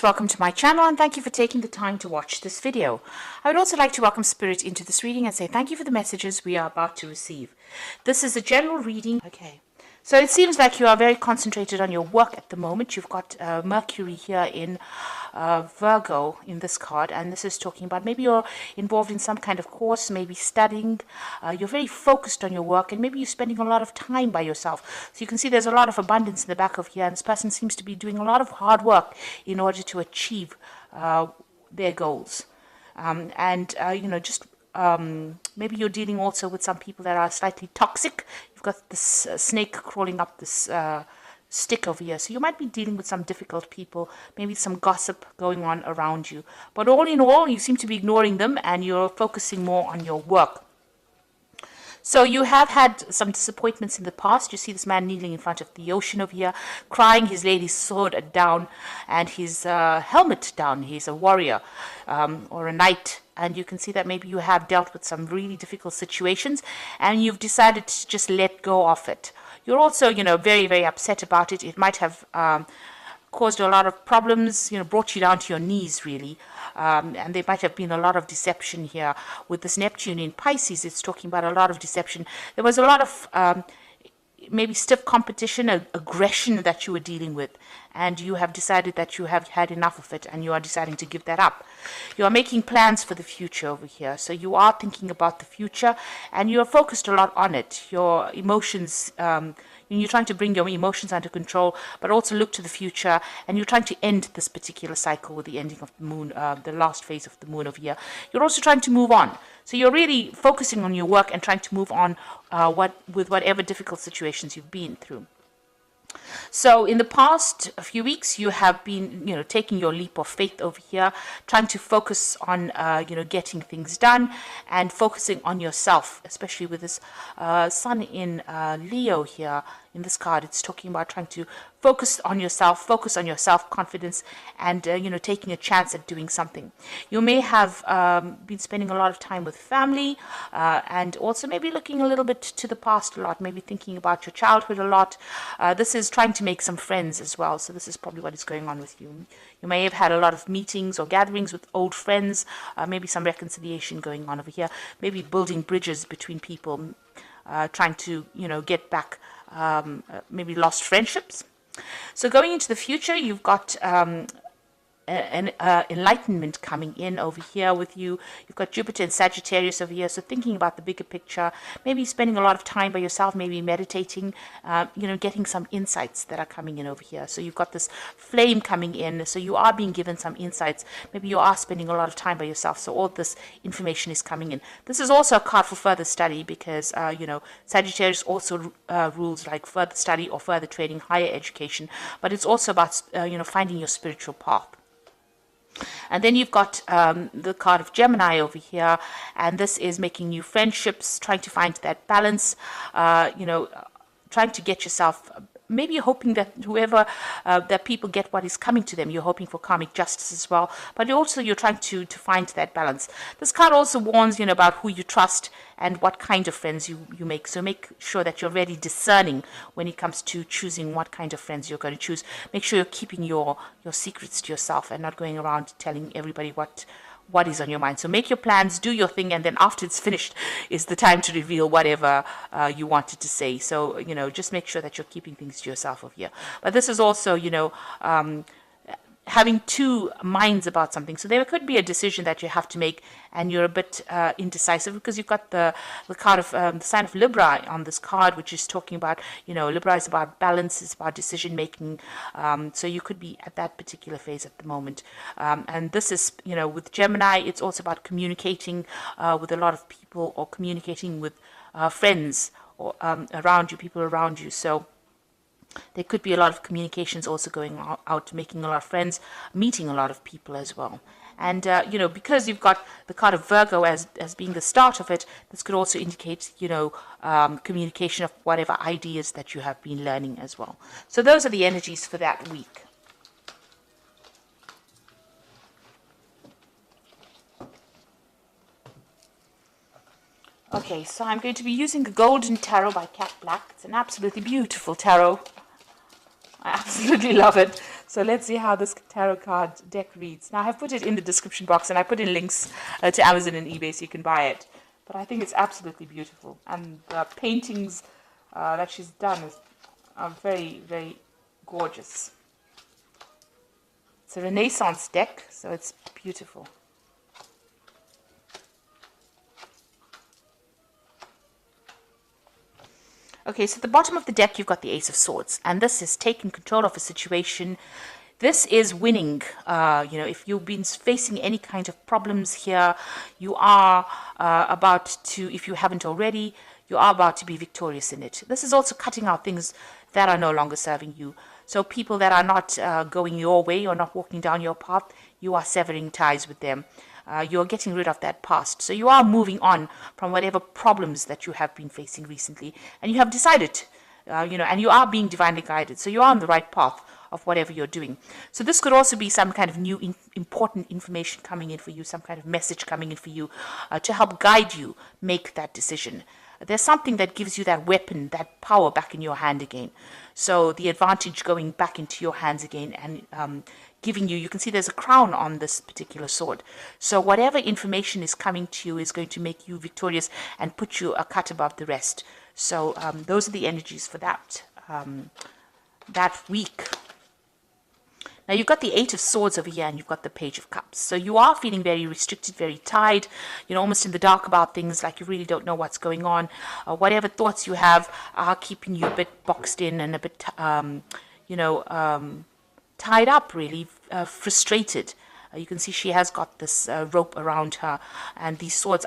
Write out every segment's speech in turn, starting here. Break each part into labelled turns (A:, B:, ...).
A: Welcome to my channel and thank you for taking the time to watch this video. I would also like to welcome Spirit into this reading and say thank you for the messages we are about to receive. This is a general reading. Okay. So it seems like you are very concentrated on your work at the moment. You've got Mercury here in Virgo in this card, and this is talking about maybe you're involved in some kind of course, maybe studying. You're very focused on your work, and maybe you're spending a lot of time by yourself. So you can see there's a lot of abundance in the back of here, and this person seems to be doing a lot of hard work in order to achieve their goals. Maybe you're dealing also with some people that are slightly toxic. You've got this snake crawling up this stick over here. So you might be dealing with some difficult people, maybe some gossip going on around you. But all in all, you seem to be ignoring them and you're focusing more on your work. So you have had some disappointments in the past. You see this man kneeling in front of the ocean over here, crying, his lady's sword down and his helmet down. He's a warrior or a knight. And you can see that maybe you have dealt with some really difficult situations and you've decided to just let go of it. You're also, very, very upset about it. It might have caused a lot of problems, brought you down to your knees, really. And there might have been a lot of deception here. With this Neptune in Pisces, it's talking about a lot of deception. There was a lot of maybe stiff competition, aggression that you were dealing with. And you have decided that you have had enough of it and you are deciding to give that up. You are making plans for the future over here. So you are thinking about the future and you are focused a lot on it. Your emotions, you're trying to bring your emotions under control, but also look to the future. And you're trying to end this particular cycle with the ending of the moon, the last phase of the moon over here. You're also trying to move on. So you're really focusing on your work and trying to move on with whatever difficult situations you've been through. So in the past few weeks, you have been, taking your leap of faith over here, trying to focus on, getting things done and focusing on yourself, especially with this sun in Leo here. In this card, it's talking about trying to focus on your self-confidence and, taking a chance at doing something. You may have been spending a lot of time with family and also maybe looking a little bit to the past a lot, maybe thinking about your childhood a lot. This is trying to make some friends as well. So this is probably what is going on with you. You may have had a lot of meetings or gatherings with old friends, maybe some reconciliation going on over here, maybe building bridges between people, trying to, get back maybe lost friendships. So going into the future, you've got an enlightenment coming in over here with you. You've got Jupiter and Sagittarius over here. So thinking about the bigger picture, maybe spending a lot of time by yourself, maybe meditating, getting some insights that are coming in over here. So you've got this flame coming in. So you are being given some insights. Maybe you are spending a lot of time by yourself. So all this information is coming in. This is also a card for further study because, Sagittarius also rules like further study or further training, higher education. But it's also about, finding your spiritual path. And then you've got the card of Gemini over here, and this is making new friendships, trying to find that balance, trying to get yourself, maybe you're hoping that that people get what is coming to them. You're hoping for karmic justice as well, but you're trying to find that balance. This card also warns, about who you trust and what kind of friends you make. So make sure that you're very discerning when it comes to choosing what kind of friends you're going to choose. Make sure you're keeping your secrets to yourself and not going around telling everybody what is on your mind. So make your plans, do your thing, and then after it's finished is the time to reveal whatever you wanted to say. So, just make sure that you're keeping things to yourself over here. But this is also, having two minds about something. So there could be a decision that you have to make and you're a bit indecisive because you've got the card of the sign of Libra on this card, which is talking about, Libra is about balance, it's about decision making. So you could be at that particular phase at the moment. And this is, with Gemini, it's also about communicating with a lot of people or communicating with friends or around you, people around you. So there could be a lot of communications also going out, making a lot of friends, meeting a lot of people as well. And, because you've got the card of Virgo as being the start of it, this could also indicate, communication of whatever ideas that you have been learning as well. So those are the energies for that week. Okay, so I'm going to be using the Golden Tarot by Cat Black. It's an absolutely beautiful tarot. I absolutely love it. So let's see how this tarot card deck reads. Now, I have put it in the description box, and I put in links to Amazon and eBay so you can buy it. But I think it's absolutely beautiful. And the paintings that she's done are very, very gorgeous. It's a Renaissance deck, so it's beautiful. Okay, so at the bottom of the deck, you've got the Ace of Swords, and this is taking control of a situation. This is winning. If you've been facing any kind of problems here, you are about to, if you haven't already, you are about to be victorious in it. This is also cutting out things that are no longer serving you. So people that are not going your way or not walking down your path, you are severing ties with them. You're getting rid of that past. So you are moving on from whatever problems that you have been facing recently. And you have decided, and you are being divinely guided. So you are on the right path of whatever you're doing. So this could also be some kind of new important information coming in for you, some kind of message coming in for you to help guide you make that decision. There's something that gives you that weapon, that power back in your hand again. So the advantage going back into your hands again and giving you can see there's a crown on this particular sword. So whatever information is coming to you is going to make you victorious and put you a cut above the rest. So those are the energies for that week. Now you've got the Eight of Swords over here and you've got the Page of Cups. So you are feeling very restricted, very tied, almost in the dark about things, like you really don't know what's going on. Whatever thoughts you have are keeping you a bit boxed in and a bit, tied up, really, frustrated. You can see she has got this rope around her, and these swords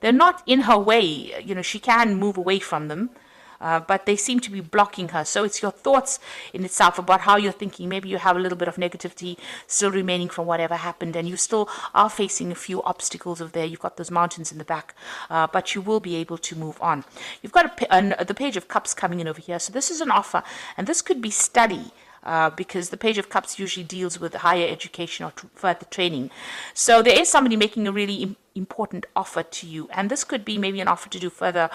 A: they're not in her way. She can move away from them. But they seem to be blocking her. So it's your thoughts in itself about how you're thinking. Maybe you have a little bit of negativity still remaining from whatever happened, and you still are facing a few obstacles over there. You've got those mountains in the back, but you will be able to move on. You've got the Page of Cups coming in over here. So this is an offer, and this could be study. Because the Page of Cups usually deals with higher education or further training. So there is somebody making a really important offer to you, and this could be maybe an offer to do further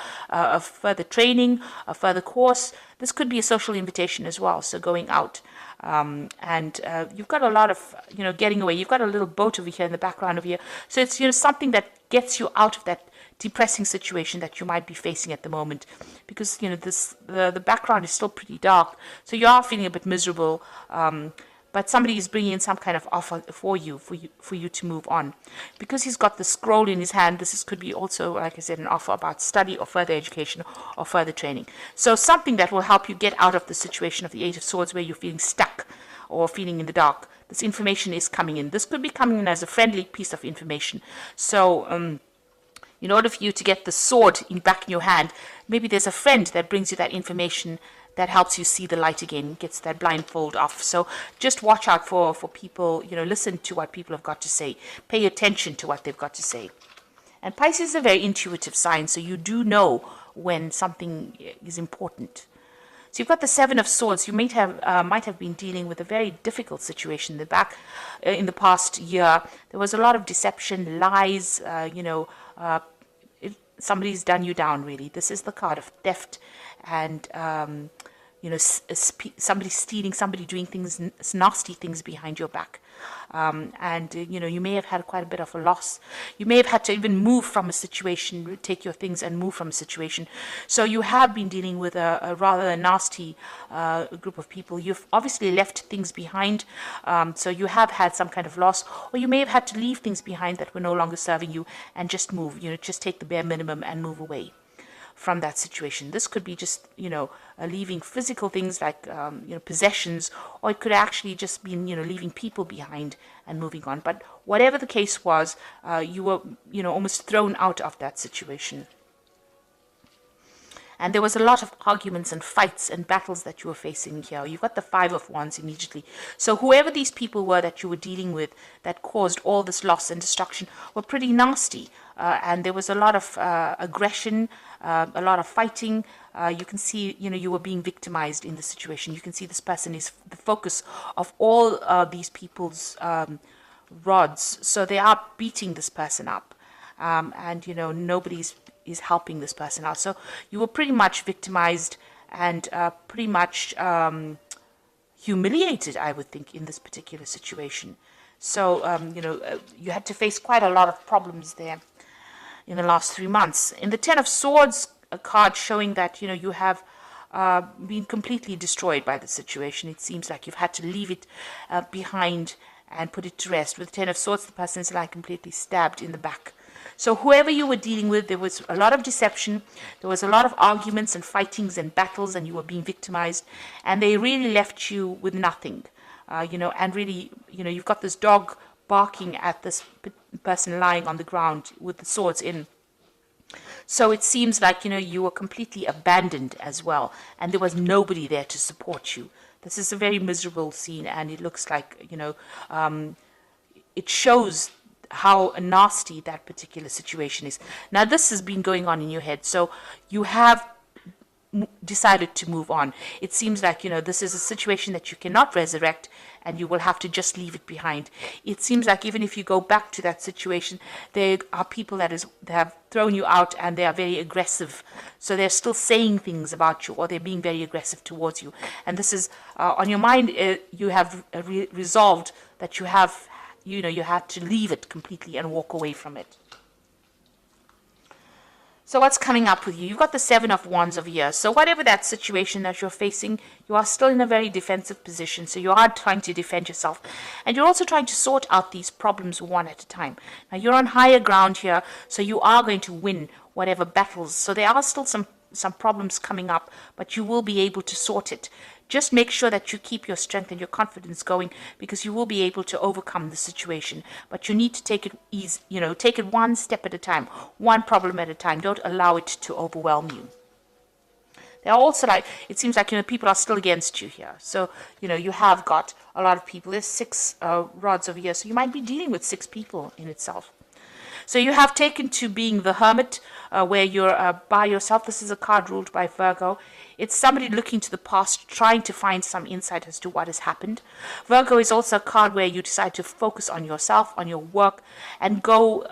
A: training, a further course. This could be a social invitation as well, so going out. And you've got a lot of, getting away. You've got a little boat over here in the background over here. So it's, something that gets you out of that depressing situation that you might be facing at the moment, because the background is still pretty dark, so you are feeling a bit miserable, but somebody is bringing in some kind of offer for you to move on. Because he's got the scroll in his hand, could be also, like I said, an offer about study or further education or further training. So something that will help you get out of the situation of the Eight of Swords where you're feeling stuck or feeling in the dark. This information is coming in. This could be coming in as a friendly piece of information. So in order for you to get the sword back in your hand, maybe there's a friend that brings you that information that helps you see the light again, gets that blindfold off. So just watch out for people, listen to what people have got to say. Pay attention to what they've got to say. And Pisces is a very intuitive sign, so you do know when something is important. So you've got the Seven of Swords. You might have been dealing with a very difficult situation in the past year. There was a lot of deception, lies, somebody's done you down, really. This is the card of theft and, somebody stealing, somebody doing nasty things behind your back. You may have had quite a bit of a loss. You may have had to even move from a situation, take your things and move from a situation. So you have been dealing with a rather nasty group of people. You've obviously left things behind, so you have had some kind of loss, or you may have had to leave things behind that were no longer serving you and just move, just take the bare minimum and move away from that situation. This could be just, leaving physical things like, possessions, or it could actually just be, leaving people behind and moving on. But whatever the case was, you were, almost thrown out of that situation. And there was a lot of arguments and fights and battles that you were facing here. You've got the Five of Wands immediately. So whoever these people were that you were dealing with that caused all this loss and destruction were pretty nasty. And there was a lot of aggression, a lot of fighting. You can see, you were being victimized in the situation. You can see this person is the focus of all these people's rods. So they are beating this person up. And, nobody's is helping this person out. So you were pretty much victimized and pretty much, humiliated, I would think, in this particular situation. So, you had to face quite a lot of problems there in the last 3 months. In the Ten of Swords, a card showing that, you have been completely destroyed by the situation. It seems like you've had to leave it behind and put it to rest. With the Ten of Swords, the person is like completely stabbed in the back. So whoever you were dealing with, there was a lot of deception, there was a lot of arguments and fightings and battles, and you were being victimized, and they really left you with nothing. And really, you've got this dog barking at this person lying on the ground with the swords in. So it seems like, you were completely abandoned as well, and there was nobody there to support you. This is a very miserable scene, and it looks like, it shows how nasty that particular situation is. Now, this has been going on in your head, so you have decided to move on. It seems like, this is a situation that you cannot resurrect, and you will have to just leave it behind. It seems like even if you go back to that situation, there are people that have thrown you out, and they are very aggressive. So they're still saying things about you, or they're being very aggressive towards you. And this is on your mind. You have resolved that you have, you had to leave it completely and walk away from it. So what's coming up with you? You've got the Seven of Wands over here. So whatever that situation that you're facing, you are still in a very defensive position. So you are trying to defend yourself. And you're also trying to sort out these problems one at a time. Now, you're on higher ground here, so you are going to win whatever battles. So there are still some problems coming up, but you will be able to sort it. Just make sure that you keep your strength and your confidence going, because you will be able to overcome the situation. But you need to take it easy, take it one step at a time, one problem at a time. Don't allow it to overwhelm you. There are also, it seems like, people are still against you here. So, you have got a lot of people. There's 6 rods over here, so you might be dealing with 6 people in itself. So you have taken to being the hermit, where you're by yourself. This is a card ruled by Virgo. It's somebody looking to the past, trying to find some insight as to what has happened. Virgo is also a card where you decide to focus on yourself, on your work, and go,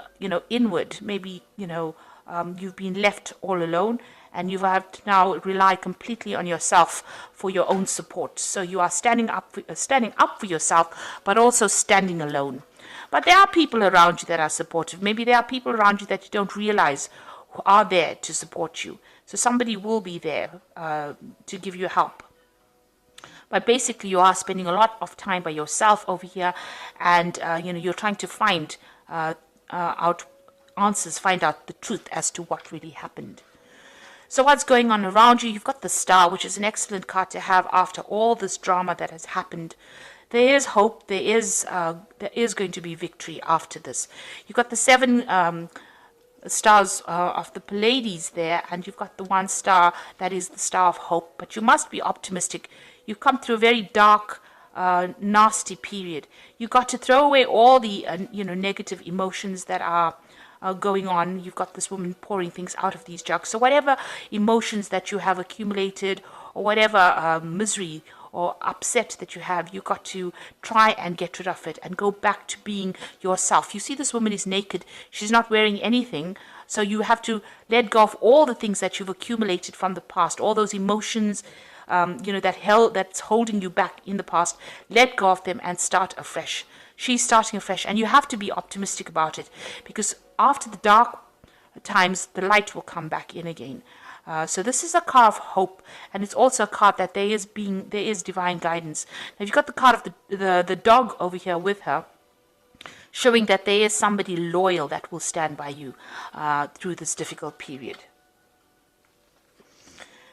A: inward. Maybe, you've been left all alone, and you have to now rely completely on yourself for your own support. So you are standing up for yourself, but also standing alone. But there are people around you that are supportive. Maybe there are people around you that you don't realize who are there to support you. So somebody will be there to give you help. But basically, you are spending a lot of time by yourself over here, and you're trying to find out answers, find out the truth as to what really happened. So what's going on around you? You've got the Star, which is an excellent card to have after all this drama that has happened. There is hope. There is going to be victory after this. You've got the 7 stars of the Pleiades there, and you've got the 1 star that is the star of hope. But you must be optimistic. You've come through a very dark, nasty period. You've got to throw away all the negative emotions that are going on. You've got this woman pouring things out of these jugs. So whatever emotions that you have accumulated, or whatever misery or upset that you have, you've got to try and get rid of it and go back to being yourself. You see, this woman is naked. She's not wearing anything. So you have to let go of all the things that you've accumulated from the past, all those emotions, that's holding you back in the past. Let go of them and start afresh. She's starting afresh, and you have to be optimistic about it, because after the dark times, the light will come back in again. So this is a card of hope, and it's also a card that there is divine guidance. Now, you've got the card of the dog over here with her, showing that there is somebody loyal that will stand by you through this difficult period.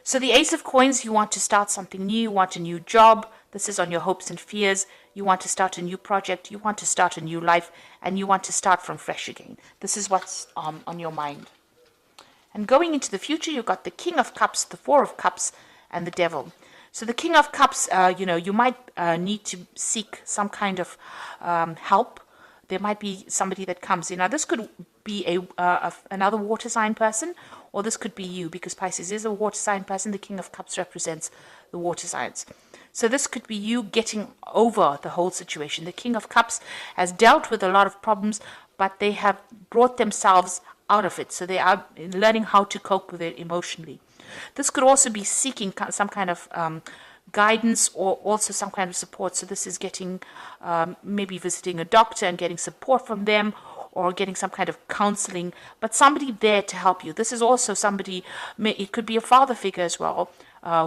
A: So the Ace of Coins, you want to start something new, you want a new job. This is on your hopes and fears. You want to start a new project, you want to start a new life, and you want to start from fresh again. This is what's on your mind. And going into the future, you've got the King of Cups, the 4 of Cups, and the Devil. So the King of Cups, you might need to seek some kind of help. There might be somebody that comes in. Now, this could be another water sign person, or this could be you, because Pisces is a water sign person. The King of Cups represents the water signs. So this could be you getting over the whole situation. The King of Cups has dealt with a lot of problems, but they have brought themselves out of it. So they are learning how to cope with it emotionally. This could also be seeking some kind of guidance or also some kind of support. So this is getting, maybe visiting a doctor and getting support from them, or getting some kind of counseling, but somebody there to help you. This is also somebody, it could be a father figure as well,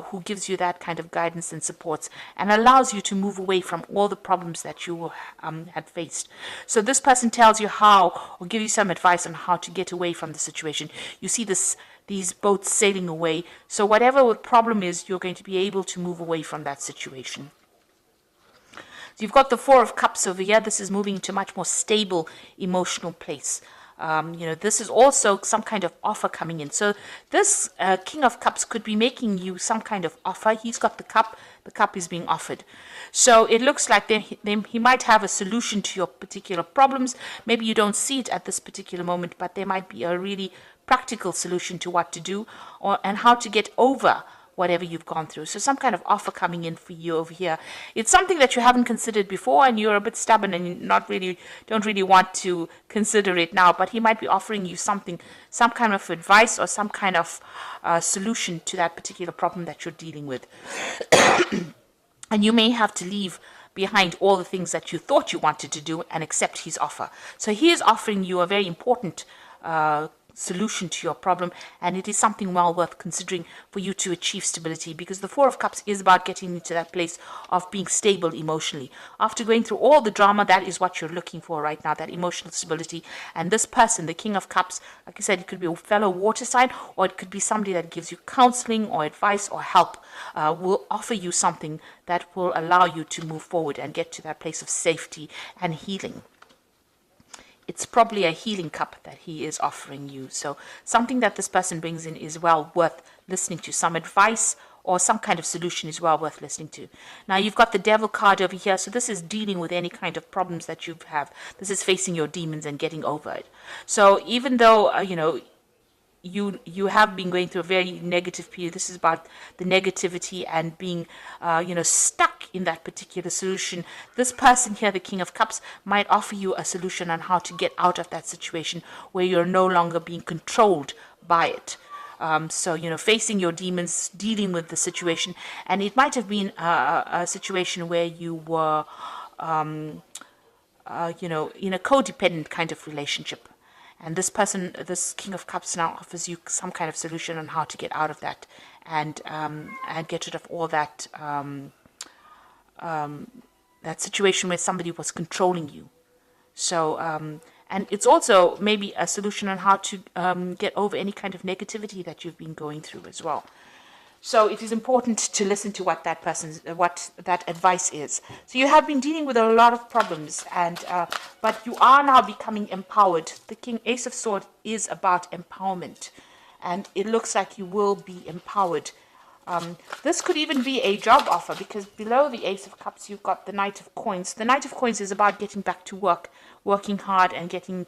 A: who gives you that kind of guidance and supports and allows you to move away from all the problems that you had faced. So this person tells you how, or give you some advice on how to get away from the situation. You see these boats sailing away. So whatever the problem is, you're going to be able to move away from that situation. So you've got the Four of Cups over here. This is moving to a much more stable emotional place. This is also some kind of offer coming in. So this King of Cups could be making you some kind of offer. He's got the cup is being offered. So it looks like he might have a solution to your particular problems. Maybe you don't see it at this particular moment, but there might be a really practical solution to what to do and how to get over whatever you've gone through. So some kind of offer coming in for you over here. It's something that you haven't considered before, and you're a bit stubborn and don't really want to consider it now, but he might be offering you something, some kind of advice or some kind of solution to that particular problem that you're dealing with. And you may have to leave behind all the things that you thought you wanted to do and accept his offer. So he is offering you a very important solution to your problem, and it is something well worth considering for you to achieve stability, because the Four of Cups is about getting into that place of being stable emotionally. After going through all the drama, that is what you're looking for right now, that emotional stability. And this person, the King of Cups, like I said, it could be a fellow water sign, or it could be somebody that gives you counseling or advice or help, will offer you something that will allow you to move forward and get to that place of safety and healing. It's probably a healing cup that he is offering you. So something that this person brings in is well worth listening to. Some advice or some kind of solution is well worth listening to. Now you've got the Devil card over here. So this is dealing with any kind of problems that you have. This is facing your demons and getting over it. So even though, you have been going through a very negative period. This is about the negativity and being, stuck in that particular solution. This person here, the King of Cups, might offer you a solution on how to get out of that situation where you're no longer being controlled by it. Facing your demons, dealing with the situation. And it might have been a situation where you were, in a codependent kind of relationship. And this person, this King of Cups, now offers you some kind of solution on how to get out of that and get rid of all that that situation where somebody was controlling you. So, and it's also maybe a solution on how to get over any kind of negativity that you've been going through as well. So it is important to listen to what that advice is. So you have been dealing with a lot of problems, but you are now becoming empowered. The Ace of Swords is about empowerment, and it looks like you will be empowered. This could even be a job offer, because below the Ace of Cups you've got the Knight of Coins. The Knight of Coins is about getting back to work, working hard and getting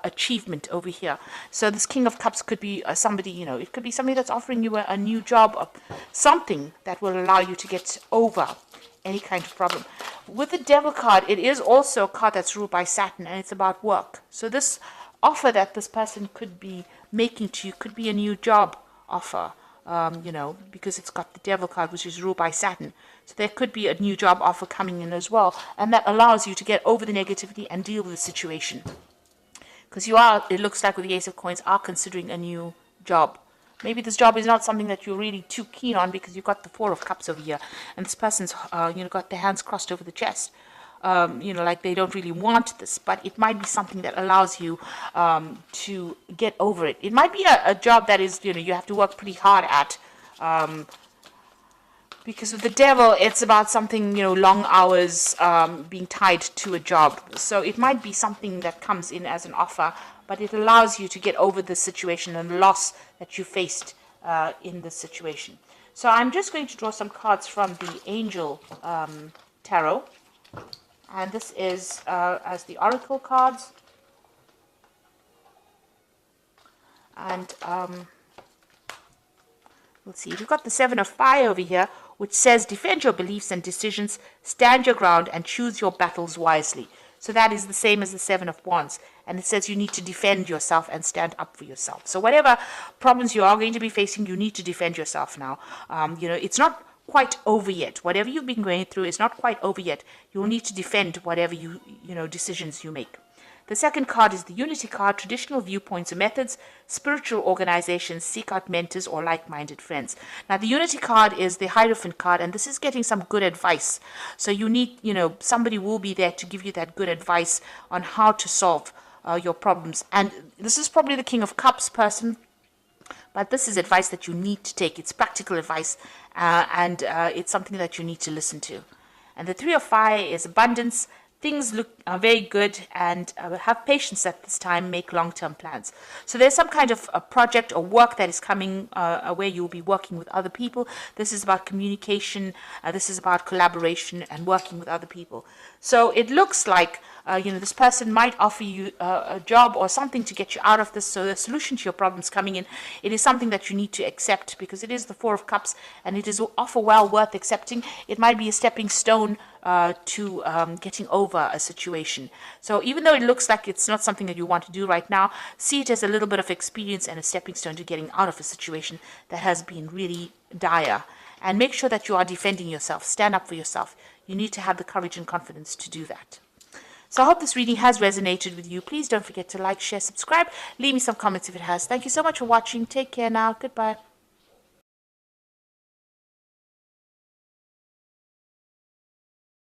A: achievement over here. So this King of Cups could be somebody, it could be somebody that's offering you a new job, or something that will allow you to get over any kind of problem. With the Devil card, it is also a card that's ruled by Saturn, and it's about work. So this offer that this person could be making to you could be a new job offer. Because it's got the Devil card, which is ruled by Saturn. So there could be a new job offer coming in as well, and that allows you to get over the negativity and deal with the situation. Because it looks like with the Ace of Coins, are considering a new job. Maybe this job is not something that you're really too keen on, because you've got the Four of Cups over here, and this person's, got their hands crossed over the chest. Like they don't really want this, but it might be something that allows you to get over it. It might be a job that is, you have to work pretty hard at, because with the Devil, it's about something, long hours, being tied to a job. So it might be something that comes in as an offer, but it allows you to get over the situation and loss that you faced in this situation. So I'm just going to draw some cards from the Angel Tarot. And this is as the Oracle cards. And let's see, we've got the Seven of Fire over here, which says, defend your beliefs and decisions, stand your ground, and choose your battles wisely. So that is the same as the Seven of Wands. And it says you need to defend yourself and stand up for yourself. So whatever problems you are going to be facing, you need to defend yourself now. It's not quite over yet. Whatever you've been going through is not quite over yet. You'll need to defend whatever decisions you make. The second card is the Unity card, traditional viewpoints or methods, spiritual organizations, seek out mentors or like-minded friends. Now, the Unity card is the Hierophant card, and this is getting some good advice. So you need, somebody will be there to give you that good advice on how to solve your problems. And this is probably the King of Cups person, but this is advice that you need to take. It's practical advice, and it's something that you need to listen to. And the Three of Fire is abundance. Things look very good, and have patience at this time. Make long-term plans. So there's some kind of a project or work that is coming where you'll be working with other people. This is about communication. This is about collaboration and working with other people. So it looks like this person might offer you a job or something to get you out of this. So the solution to your problems coming in, it is something that you need to accept, because it is the Four of Cups, and it is offer well worth accepting. It might be a stepping stone to getting over a situation. So even though it looks like it's not something that you want to do right now, see it as a little bit of experience and a stepping stone to getting out of a situation that has been really dire. And make sure that you are defending yourself. Stand up for yourself. You need to have the courage and confidence to do that. So I hope this reading has resonated with you. Please don't forget to like, share, subscribe. Leave me some comments if it has. Thank you so much for watching. Take care now. Goodbye.